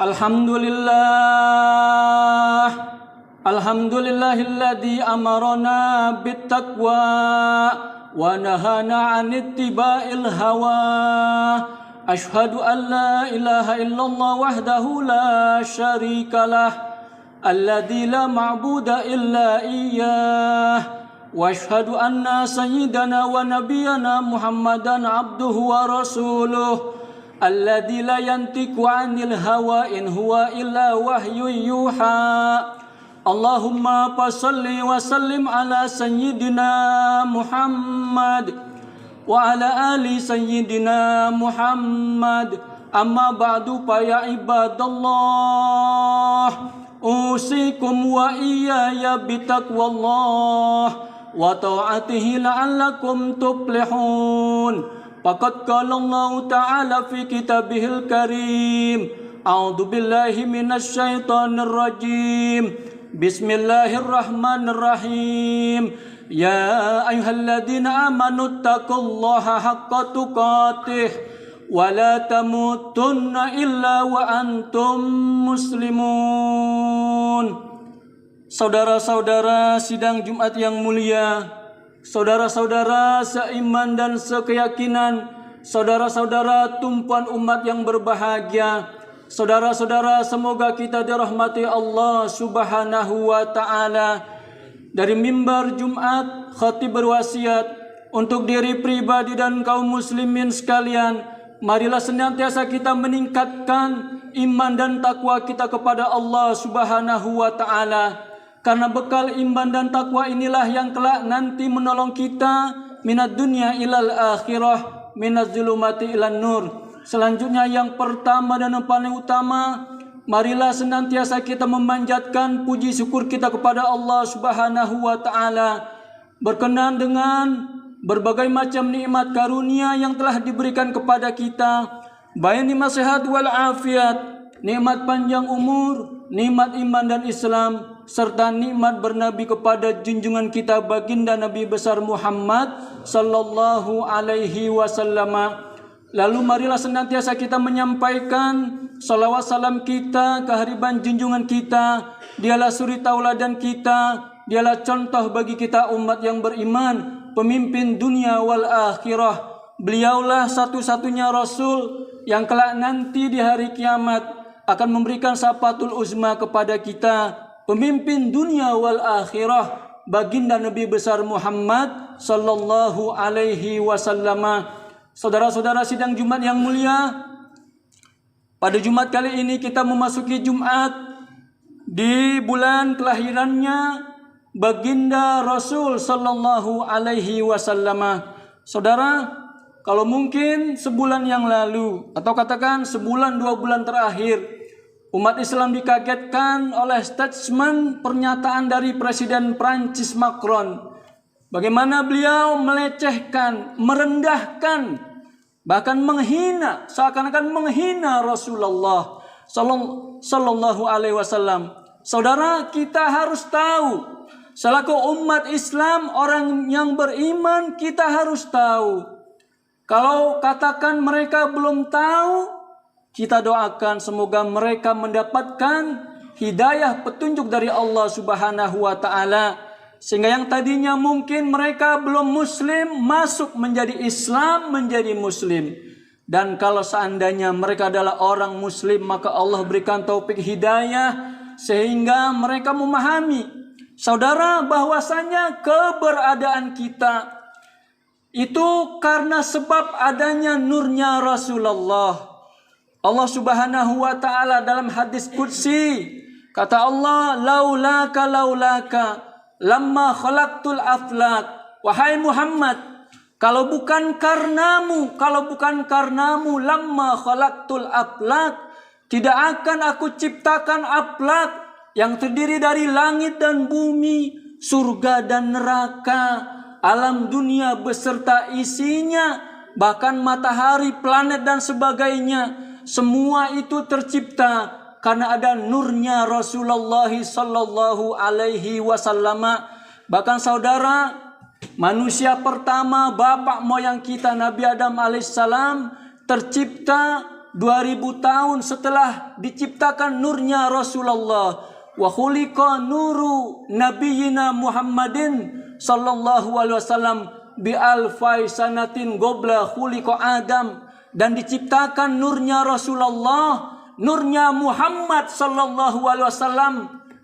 Alhamdulillah, alhamdulillahilladzi amarana bittaqwa wa nahana 'anit tiba'il hawa. Ashhadu an la ilaha illallah wahdahu la syarikalah, alladzi la ma'buda illa iyyah. Wa ashhadu anna sayyidana wa nabiyyana Muhammadan abduhu wa rasuluh, alladzi la yantiqu 'anil hawa in huwa illa wahyun yuha. Allahumma fashalli wa sallim ala sayyidina Muhammad wa ala ali sayyidina Muhammad. Amma ba'du fa ya ibadallah, usikum wa iyaya bitaqwallah wa ta'atihi la'allakum tuflihun. Faqad qala Allah Ta'ala fi kitabihil karim, a'udzu billahi minasy syaithanir rajim. Bismillahirrahmanirrahim. Ya ayyuhalladzina amanu taqullaha haqqa tuqatih wa la tamutunna illa wa antum muslimun. Saudara-saudara sidang Jumat yang mulia, saudara-saudara seiman dan sekeyakinan, saudara-saudara tumpuan umat yang berbahagia, saudara-saudara semoga kita dirahmati Allah Subhanahu wa Ta'ala. Dari mimbar Jumat, khatib berwasiat untuk diri pribadi dan kaum muslimin sekalian, marilah senantiasa kita meningkatkan iman dan takwa kita kepada Allah Subhanahu wa Ta'ala. Karena bekal iman dan takwa inilah yang kelak nanti menolong kita minad dunya ilal akhirah, minaz zulumati ilan nur. Selanjutnya yang pertama dan yang paling utama, marilah senantiasa kita memanjatkan puji syukur kita kepada Allah Subhanahu wa Ta'ala berkenan dengan berbagai macam nikmat karunia yang telah diberikan kepada kita, baik nikmat sehat wal afiat, nikmat panjang umur, nikmat iman dan Islam, serta nikmat bernabi kepada junjungan kita baginda Nabi besar Muhammad sallallahu alaihi wasallam. Lalu marilah senantiasa kita menyampaikan salawat salam kita kehadiran junjungan kita. Dialah suri tauladan kita, dialah contoh bagi kita umat yang beriman, pemimpin dunia wal akhirah. Beliaulah satu-satunya Rasul yang kelak nanti di hari kiamat akan memberikan syafatul uzma kepada kita, pemimpin dunia wal akhirah, baginda Nabi besar Muhammad sallallahu alaihi wasallam. Saudara-saudara sidang Jumat yang mulia, pada Jumat kali ini kita memasuki Jumat di bulan kelahirannya baginda Rasul sallallahu alaihi wasallam. Saudara, kalau mungkin sebulan yang lalu atau katakan sebulan 2 bulan terakhir, umat Islam dikagetkan oleh statement pernyataan dari Presiden Prancis Macron. Bagaimana beliau melecehkan, merendahkan, bahkan menghina, seakan-akan menghina Rasulullah sallallahu alaihi wasallam. Saudara, kita harus tahu, selaku umat Islam, orang yang beriman, kita harus tahu. Kalau katakan mereka belum tahu, kita doakan semoga mereka mendapatkan hidayah petunjuk dari Allah Subhanahu wa Ta'ala, sehingga yang tadinya mungkin mereka belum muslim masuk menjadi Islam, menjadi muslim. Dan kalau seandainya mereka adalah orang muslim, maka Allah berikan taufik hidayah sehingga mereka memahami, saudara, bahwasanya keberadaan kita itu karena sebab adanya nurnya Rasulullah. Allah Subhanahu wa Ta'ala dalam hadis qudsi, kata Allah, laulaka lamma khalaqtul aflak. Wahai Muhammad, kalau bukan karenamu lamma khalaqtul aflak, tidak akan aku ciptakan aflak yang terdiri dari langit dan bumi, surga dan neraka, alam dunia beserta isinya, bahkan matahari, planet dan sebagainya. Semua itu tercipta karena ada nurnya Rasulullah sallallahu alaihi wasallam. Bahkan saudara, manusia pertama, bapak moyang kita Nabi Adam alaihissalam tercipta 2000 tahun setelah diciptakan nurnya Rasulullah. Wa khuliqa nuru nabiyina Muhammadin sallallahu alaihi wasallam bi alfai sanatin gobla khuliqa Adam, dan diciptakan nurnya Rasulullah, nurnya Muhammad sallallahu alaihi wasallam,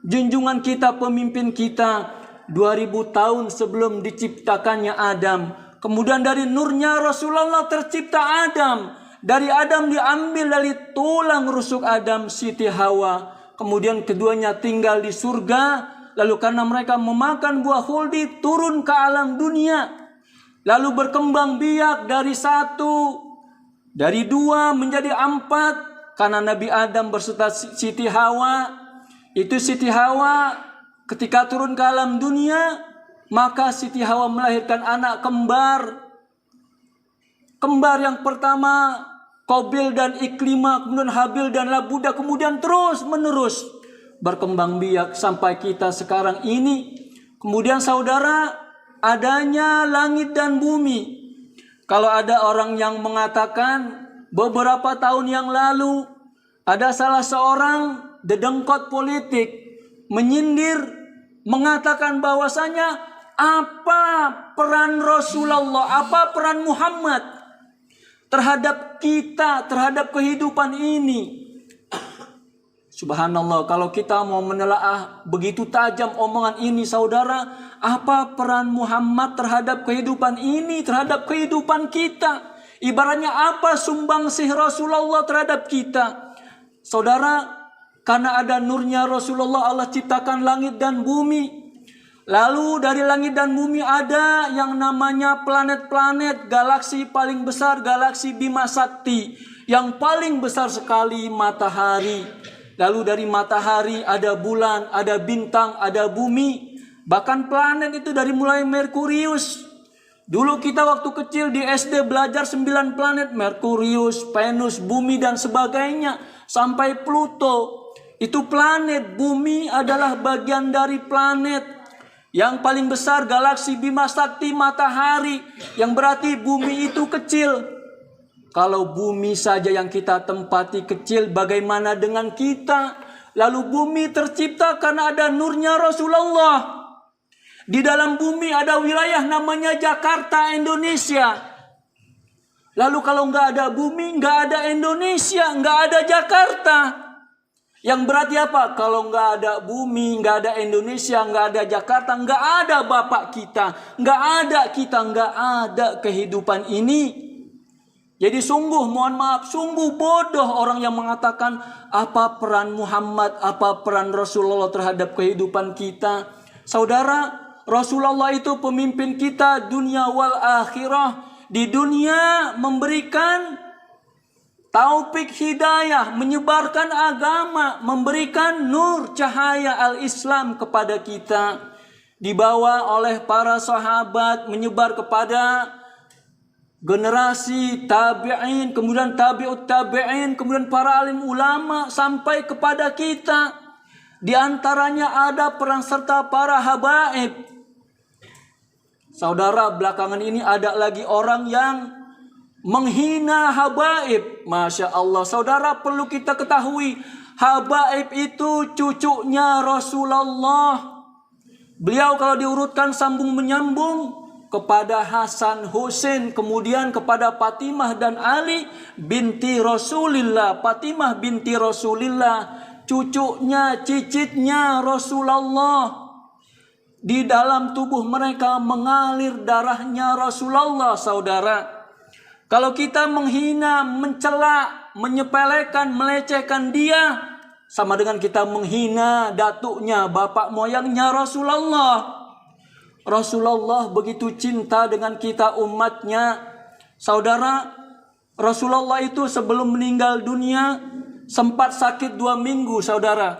junjungan kita, pemimpin kita, 2000 tahun sebelum diciptakannya Adam. Kemudian dari nurnya Rasulullah tercipta Adam. Dari Adam diambil dari tulang rusuk Adam Siti Hawa. Kemudian keduanya tinggal di surga. Lalu karena mereka memakan buah khuldi, turun ke alam dunia. Lalu berkembang biak dari 1, dari 2 menjadi 4. Karena Nabi Adam berserta Siti Hawa. Itu Siti Hawa ketika turun ke alam dunia, maka Siti Hawa melahirkan anak kembar. Kembar yang pertama Qabil dan Iklimah, kemudian Habil dan Labuda, kemudian terus menerus berkembang biak sampai kita sekarang ini. Kemudian saudara, adanya langit dan bumi. Kalau ada orang yang mengatakan beberapa tahun yang lalu ada salah seorang dedengkot politik menyindir, mengatakan bahwasanya apa peran Rasulullah, apa peran Muhammad terhadap kita, terhadap kehidupan ini. Subhanallah, kalau kita mau menelaah begitu tajam omongan ini saudara, apa peran Muhammad terhadap kehidupan ini, terhadap kehidupan kita? Ibaratnya apa sumbangsih Rasulullah terhadap kita? Saudara, karena ada nurnya Rasulullah Allah ciptakan langit dan bumi. Lalu dari langit dan bumi ada yang namanya planet-planet, galaksi paling besar, galaksi Bima Sakti. Yang paling besar sekali matahari. Lalu dari matahari ada bulan, ada bintang, ada bumi. Bahkan planet itu dari mulai Merkurius. Dulu kita waktu kecil di SD belajar 9 planet. Merkurius, Venus, bumi dan sebagainya. Sampai Pluto. Itu planet, bumi adalah bagian dari planet. Yang paling besar galaksi Bima Sakti matahari, yang berarti bumi itu kecil. Kalau bumi saja yang kita tempati kecil, bagaimana dengan kita? Lalu bumi tercipta karena ada nurnya Rasulullah. Di dalam bumi ada wilayah namanya Jakarta, Indonesia. Lalu kalau nggak ada bumi, nggak ada Indonesia, nggak ada Jakarta. Yang berarti apa? Kalau nggak ada bumi, nggak ada Indonesia, nggak ada Jakarta, nggak ada bapak kita, nggak ada kita, nggak ada kehidupan ini. Jadi sungguh, mohon maaf, sungguh bodoh orang yang mengatakan apa peran Muhammad, apa peran Rasulullah terhadap kehidupan kita. Saudara, Rasulullah itu pemimpin kita dunia wal akhirah. Di dunia memberikan taufik hidayah, menyebarkan agama, memberikan nur cahaya al-Islam kepada kita. Dibawa oleh para sahabat, menyebar kepada generasi tabi'in, kemudian tabi'ut tabi'in, kemudian para alim ulama sampai kepada kita. Di antaranya ada peran serta para habaib. Saudara, belakangan ini ada lagi orang yang menghina habaib. Masya Allah, saudara, perlu kita ketahui, habaib itu cucunya Rasulullah. Beliau kalau diurutkan sambung menyambung kepada Hasan, Husain, kemudian kepada Fatimah dan Ali binti Rasulillah. Fatimah binti Rasulillah, cucunya, cicitnya Rasulullah. Di dalam tubuh mereka mengalir darahnya Rasulullah, saudara. Kalau kita menghina, mencela, menyepelekan, melecehkan dia, sama dengan kita menghina datuknya, bapak moyangnya Rasulullah. Rasulullah begitu cinta dengan kita umatnya. Saudara, Rasulullah itu sebelum meninggal dunia sempat sakit 2 minggu, saudara.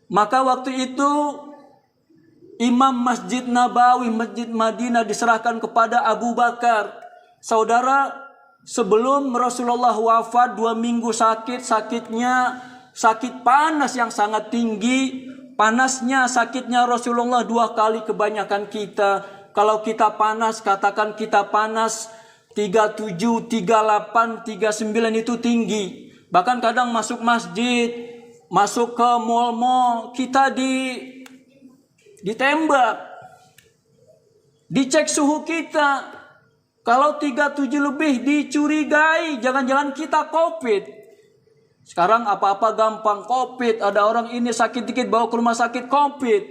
Maka waktu itu Imam Masjid Nabawi, Masjid Madinah diserahkan kepada Abu Bakar. Saudara, sebelum Rasulullah wafat 2 minggu sakitnya sakit panas yang sangat tinggi. Panasnya, sakitnya Rasulullah 2 kali kebanyakan kita. Kalau kita panas, katakan kita panas 37, 38, 39 itu tinggi. Bahkan kadang masuk masjid, masuk ke mal-mal, kita ditembak. Dicek suhu kita. Kalau 37 lebih dicurigai, jangan-jangan kita COVID. Sekarang apa-apa gampang COVID. Ada orang ini sakit dikit bawa ke rumah sakit COVID.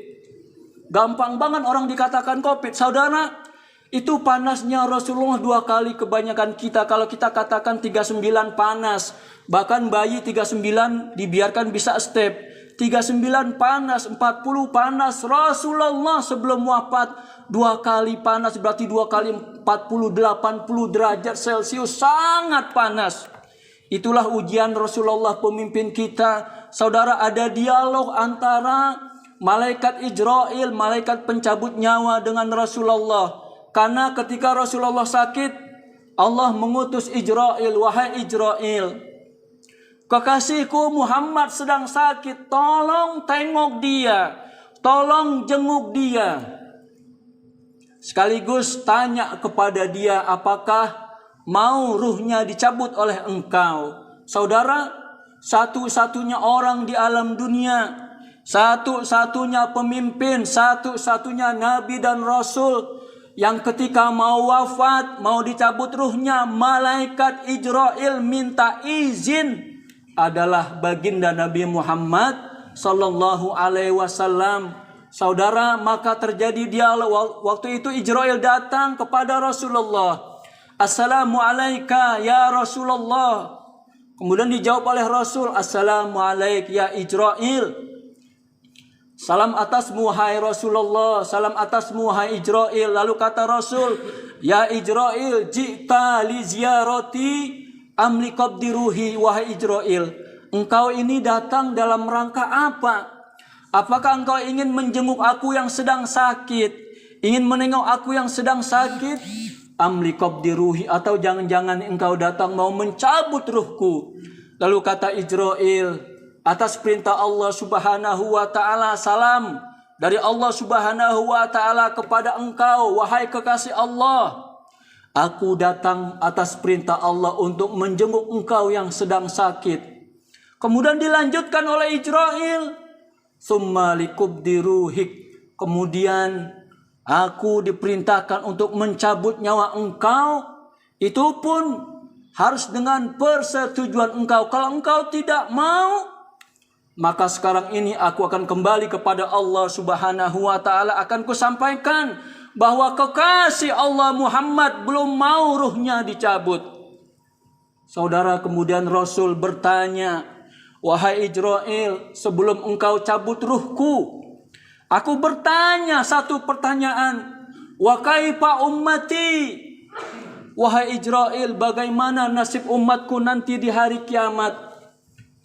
Gampang banget orang dikatakan COVID. Saudara, itu panasnya Rasulullah 2 kali kebanyakan kita. Kalau kita katakan 39 panas. Bahkan bayi 39 dibiarkan bisa step. 39 panas, 40 panas. Rasulullah sebelum wafat 2 kali panas. Berarti 2 kali 40, 80 derajat Celcius. Sangat panas. Itulah ujian Rasulullah pemimpin kita. Saudara, ada dialog antara malaikat Ijrail, malaikat pencabut nyawa dengan Rasulullah. Karena ketika Rasulullah sakit, Allah mengutus Ijrail, wahai Ijrail, kekasihku Muhammad sedang sakit, tolong tengok dia, tolong jenguk dia. Sekaligus tanya kepada dia, apakah mau ruhnya dicabut oleh engkau? Saudara, satu-satunya orang di alam dunia, satu-satunya pemimpin, satu-satunya nabi dan rasul yang ketika mau wafat, mau dicabut ruhnya, malaikat Ijrail minta izin adalah baginda Nabi Muhammad sallallahu alaihi wasallam. Saudara, maka terjadi dialog. Waktu itu Ijrail datang kepada Rasulullah. Assalamu alayka ya Rasulullah. Kemudian dijawab oleh Rasul, Assalamu alayk ya Ijrail. Salam atasmu hai Rasulullah, salam atasmu hai Ijrail. Lalu kata Rasul, ya Ijrail, ji'ta li ziyarati am li qabdi ruhi. Wahai Ijrail, engkau ini datang dalam rangka apa? Apakah engkau ingin menjenguk aku yang sedang sakit? Ingin menengok aku yang sedang sakit? Am li qabdi ruhi, atau jangan-jangan engkau datang mau mencabut ruhku? Lalu kata Ijrail, atas perintah Allah Subhanahu wa ta'ala, salam dari Allah Subhanahu wa ta'ala kepada engkau, wahai kekasih Allah. Aku datang atas perintah Allah untuk menjenguk engkau yang sedang sakit. Kemudian dilanjutkan oleh Ijrail, summa likubdi ruhik. Kemudian aku diperintahkan untuk mencabut nyawa engkau. Itu pun harus dengan persetujuan engkau. Kalau engkau tidak mau, maka sekarang ini aku akan kembali kepada Allah Subhanahu wa ta'ala. Akan kusampaikan bahwa kekasih Allah Muhammad belum mau ruhnya dicabut. Saudara, kemudian Rasul bertanya, wahai Ijrail, sebelum engkau cabut ruhku, aku bertanya satu pertanyaan. Wa kaifa ummati? Wahai Ijrail, bagaimana nasib umatku nanti di hari kiamat?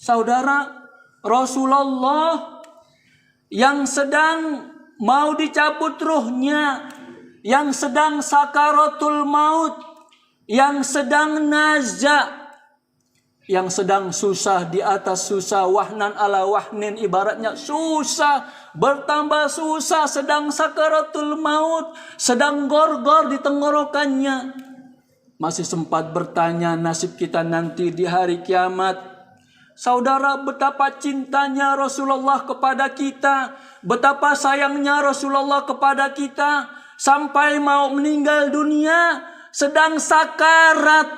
Saudara, Rasulullah yang sedang mau dicabut ruhnya, yang sedang sakaratul maut, yang sedang naza, yang sedang susah di atas susah, wahnan ala wahnin, ibaratnya susah bertambah susah, sedang sakaratul maut, sedang gor-gor di tenggorokannya, masih sempat bertanya nasib kita nanti di hari kiamat. Saudara, betapa cintanya Rasulullah kepada kita, betapa sayangnya Rasulullah kepada kita, sampai mau meninggal dunia, sedang sakarat.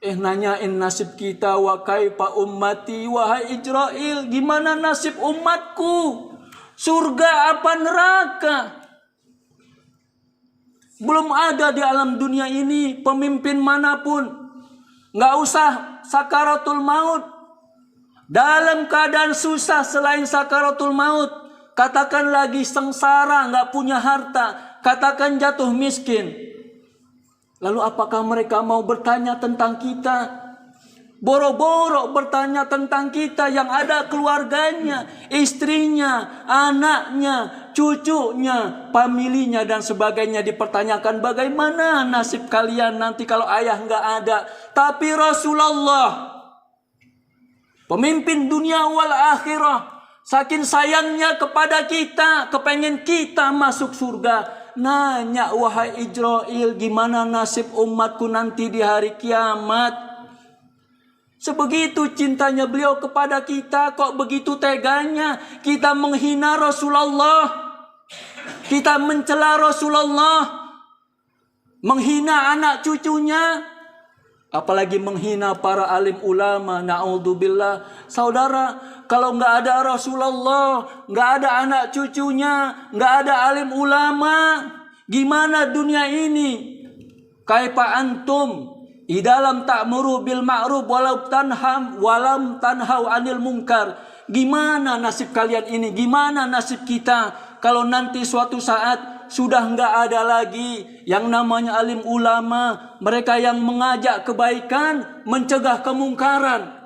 Nanyain nasib kita, wa kaifa ummati, wahai Ijrail, gimana nasib umatku? Surga apa neraka? Belum ada di alam dunia ini pemimpin manapun, nggak usah sakaratul maut, dalam keadaan susah selain sakaratul maut, katakan lagi sengsara, nggak punya harta, katakan jatuh miskin. Lalu apakah mereka mau bertanya tentang kita? Boro-boro bertanya tentang kita yang ada keluarganya, istrinya, anaknya, cucunya, familinya dan sebagainya, dipertanyakan bagaimana nasib kalian nanti kalau ayah nggak ada. Tapi Rasulullah, pemimpin dunia wal akhirah, saking sayangnya kepada kita, kepengen kita masuk surga, nanya, wahai Ijrail, gimana nasib umatku nanti di hari kiamat? Sebegitu cintanya beliau kepada kita, kok begitu teganya kita menghina Rasulullah, kita mencela Rasulullah, menghina anak cucunya, apalagi menghina para alim ulama. Na'udzubillah. Saudara, kalau nggak ada Rasulullah, nggak ada anak cucunya, nggak ada alim ulama, gimana dunia ini? Kaifa antum idalam ta'muru bil ma'ruf walam tanhau anil munkar. Gimana nasib kalian ini? Gimana nasib kita kalau nanti suatu saat sudah nggak ada lagi yang namanya alim ulama, mereka yang mengajak kebaikan, mencegah kemungkaran.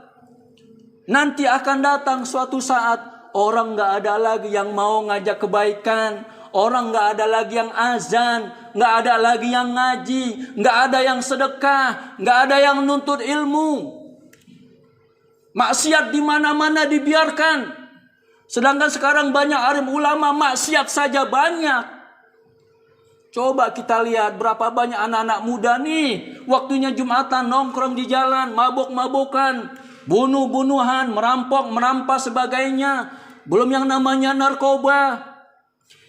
Nanti akan datang suatu saat orang nggak ada lagi yang mau ngajak kebaikan, orang nggak ada lagi yang azan, nggak ada lagi yang ngaji, nggak ada yang sedekah, nggak ada yang nuntut ilmu. Maksiat di mana-mana dibiarkan. Sedangkan sekarang banyak alim ulama, maksiat saja banyak. Coba kita lihat berapa banyak anak-anak muda nih, waktunya Jumatan nongkrong di jalan, mabok-mabokan, bunuh-bunuhan, merampok, merampas sebagainya. Belum yang namanya narkoba.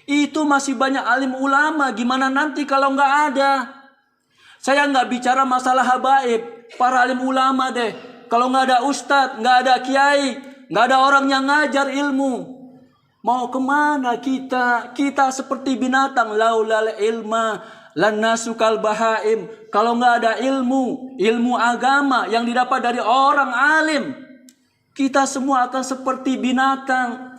Itu masih banyak alim ulama. Gimana nanti kalau nggak ada? Saya nggak bicara masalah habaib, para alim ulama deh. Kalau nggak ada ustadz, nggak ada kiai, nggak ada orang yang ngajar ilmu, mau kemana kita? Kita seperti binatang. Laulal ilma lanasukal bahaim. Kalau nggak ada ilmu agama yang didapat dari orang alim, kita semua akan seperti binatang.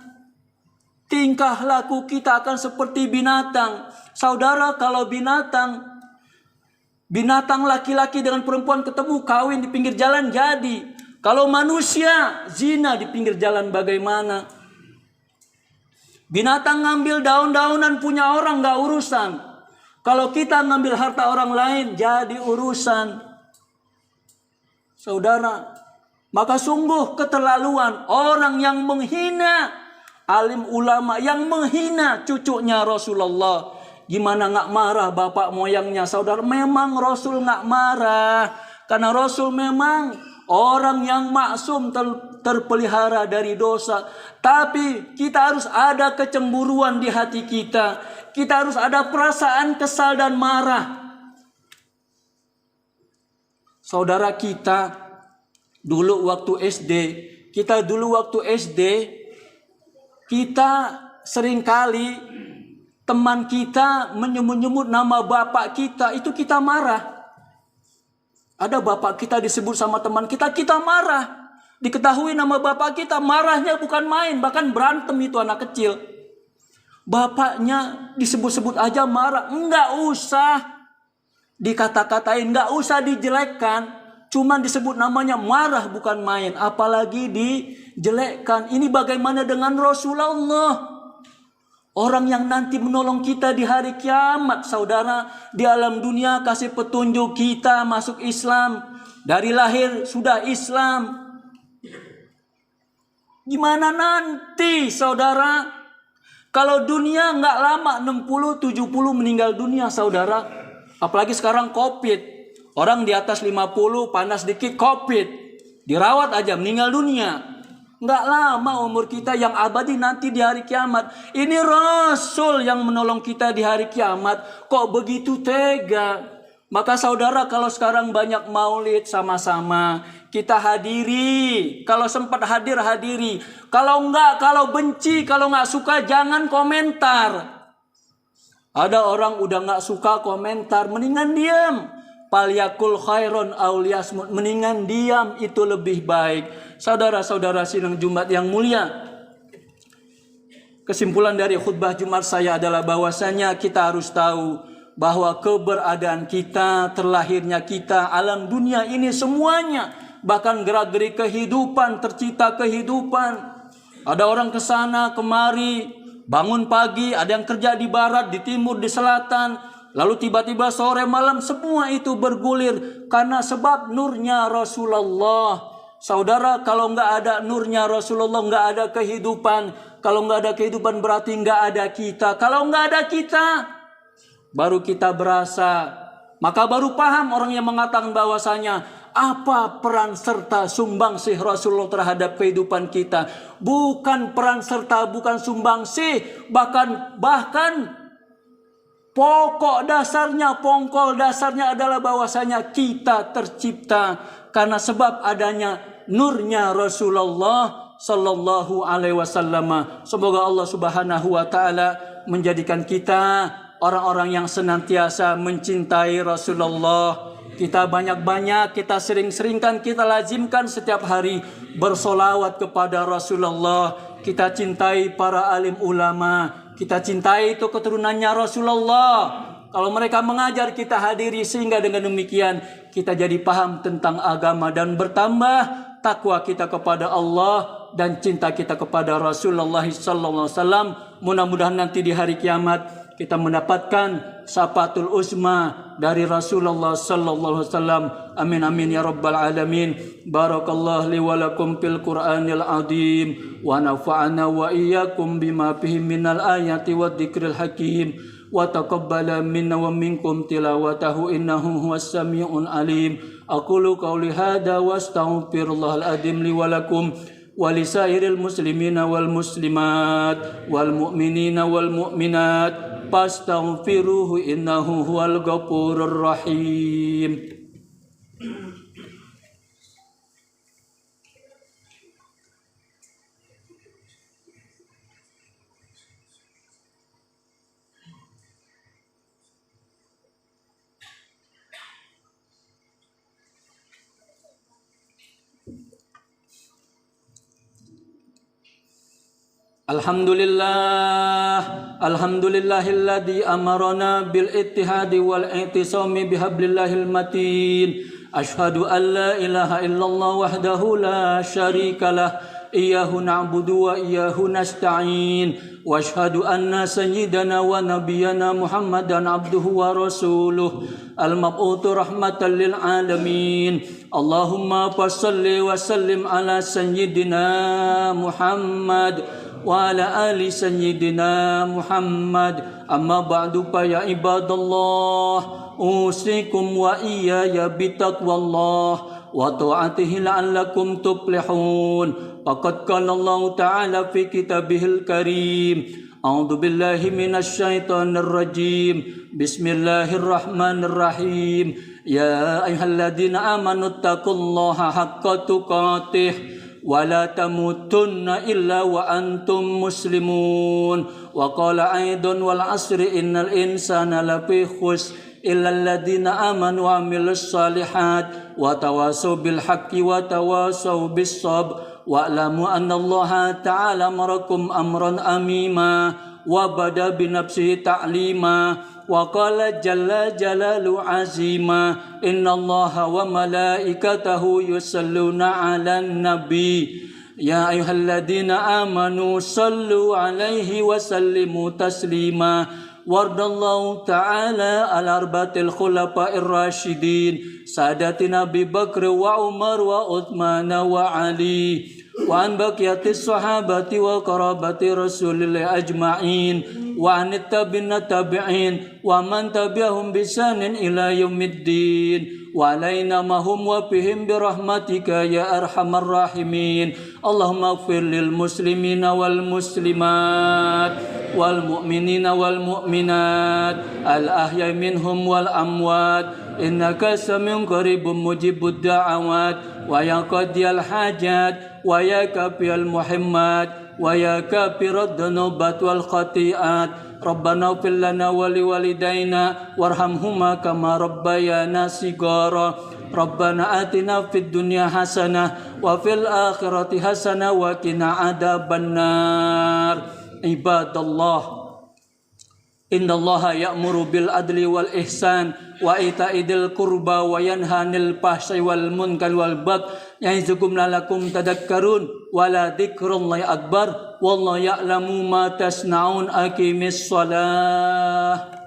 Tingkah laku kita akan seperti binatang. Saudara, kalau binatang laki-laki dengan perempuan ketemu, kawin di pinggir jalan jadi. Kalau manusia zina di pinggir jalan bagaimana? Binatang ngambil daun-daunan punya orang gak urusan. Kalau kita ngambil harta orang lain jadi urusan. Saudara, maka sungguh keterlaluan orang yang menghina alim ulama, yang menghina cucunya Rasulullah. Gimana gak marah bapak moyangnya? Saudara, memang Rasul gak marah, karena Rasul memang orang yang maksum, terpelihara dari dosa. Tapi kita harus ada kecemburuan di hati kita. Kita harus ada perasaan kesal dan marah. Saudara, kita dulu waktu SD, kita seringkali teman kita menyebut-nyebut nama bapak kita, itu kita marah. Ada bapak kita disebut sama teman kita, kita marah. Diketahui nama bapak kita, marahnya bukan main, bahkan berantem itu anak kecil. Bapaknya disebut-sebut aja marah. Enggak usah dikata-katain, enggak usah dijelekkan. Cuman disebut namanya marah bukan main, apalagi dijelekkan. Ini bagaimana dengan Rasulullah? Orang yang nanti menolong kita di hari kiamat, saudara. Di alam dunia kasih petunjuk kita masuk Islam. Dari lahir sudah Islam. Gimana nanti, saudara? Kalau dunia nggak lama, 60-70 meninggal dunia, saudara. Apalagi sekarang COVID. Orang di atas 50, panas dikit, COVID. Dirawat aja, meninggal dunia. Nggak lama umur kita, yang abadi nanti di hari kiamat. Ini Rasul yang menolong kita di hari kiamat. Kok begitu tega? Maka saudara, kalau sekarang banyak maulid sama-sama, kita hadiri. Kalau sempat hadir, hadiri. Kalau enggak, kalau benci, kalau nggak suka, jangan komentar. Ada orang udah nggak suka komentar, mendingan diam. Palyakul khairon auliyasmut, mendingan diam, itu lebih baik. Saudara-saudara sidang Jumat yang mulia, kesimpulan dari khutbah Jumat saya adalah bahwasanya kita harus tahu bahwa keberadaan kita, terlahirnya kita, alam dunia ini semuanya, bahkan gerak-gerik kehidupan, tercipta kehidupan. Ada orang ke sana kemari, bangun pagi, ada yang kerja di barat, di timur, di selatan, lalu tiba-tiba sore malam semua itu bergulir karena sebab nurnya Rasulullah. Saudara, kalau nggak ada nurnya Rasulullah, nggak ada kehidupan. Kalau nggak ada kehidupan berarti nggak ada kita. Kalau nggak ada kita, baru kita berasa, maka baru paham orang yang mengatakan bahwasanya apa peran serta sumbangsih Rasulullah terhadap kehidupan kita. Bukan peran serta, bukan sumbangsih, bahkan pokok dasarnya adalah bahwasanya kita tercipta karena sebab adanya nurnya Rasulullah sallallahu alaihi wasallam. Semoga Allah Subhanahu wa taala menjadikan kita orang-orang yang senantiasa mencintai Rasulullah. Kita banyak-banyak, kita sering-seringkan, kita lazimkan setiap hari bersolawat kepada Rasulullah. Kita cintai para alim ulama, kita cintai itu keturunannya Rasulullah. Kalau mereka mengajar, kita hadiri, sehingga dengan demikian kita jadi paham tentang agama dan bertambah takwa kita kepada Allah dan cinta kita kepada Rasulullah sallallahu alaihi wasallam. Mudah-mudahan nanti di hari kiamat kita mendapatkan syafatul uzma dari Rasulullah sallallahu alaihi wasallam. Amin amin ya rabbal alamin. Barakallahu li wa lakum fil Qur'anil azim wa nafa'ana wa iyyakum bima fihi minal ayati wad dzikril hakim wa taqabbala minna wa minkum tilawatahu innahu huwas samiul alim. Aqulu qawli hadza wa astaghfirullahal azim li wa lakum walisairil muslimina wal muslimat wal mu'minina wal mu'minat fastaghfiruhu innahu huwal ghafurur rahim. Alhamdulillahilladzi amarana bil ittihadi wal i'tisami bihablillahil matin. Asyhadu an la ilaha illallah wahdahu la syarikalah. Iyyahu na'budu wa iyyahu nasta'in. Wa asyhadu anna sayyidana wa nabiyyana Muhammadan abduhu wa rasuluh al-mab'uts rahmatan lil alamin. Allahumma fashalli wa sallim ala sayyidina Muhammad wa ala ali sayyidina Muhammad. Amma ba'du fa ya ibadallah, usikum wa iyaya bitaqwallah wa ta'atihi la'allakum tuflihun. Faqad qala Allah ta'ala fi kitabihil karim. A'udzu billahi minasy syaithanir rajim. Bismillahirrahmanirrahim. Ya ayyuhalladzina amanu taqullaha haqqa tuqatih wa la tamutunna illa wa antum muslimun. Wa qala aidan wal asri innal insana lafi khusr illa alladzina amanu wa amilus solihat wa tawasaw bil haqqi wa tawasaw bis sabr. Wa'lamu annallaha ta'ala marakum amran amima wa bada binafsihi ta'lima wa qala jalla jalalu azima innallaha wa malaikatahu yusalluna 'alan nabi ya ayyuhalladzina amanu sallu 'alaihi wa sallimu taslima. Wardallahu ta'ala al-arbatil khulafa'ir rasyidin sadatina Abi Bakr wa Umar wa Uthman wa Ali wa an baqiyatis sahabati wa qarabati Rasulillah ajma'in wa anit tabi'in wa man tabi'ahum bisanin ila yaumiddin wa alaina mahum wa bihim birahmatika ya arhamar rahimin. Allahumma ighfir lil muslimina wal muslimat wal mu'minina wal mu'minat al ahya minhum wal amwat innaka samiun qaribun mujibud da'awat wa ya qadiyal hajat wa ya kafiyal muhammat wa ya kafirad dunubat wal khati'at. Rabbana ighfir lana wa liwalidayna warhamhuma kama rabbayana shighara. Rabbana atina fid dunya hasanah wa fil akhirati hasanah wa qina adzabannar. Ibadallah, innallaha ya'muru bil adli wal ihsan wa ita'idil qurba wa yanha 'anil fahsya'i wal munkari wal baghi ya'izukum la'allakum tadhakkarun wa la dzikrullahi akbar wallahu ya'lamu ma tasna'un. Aqimis shalah.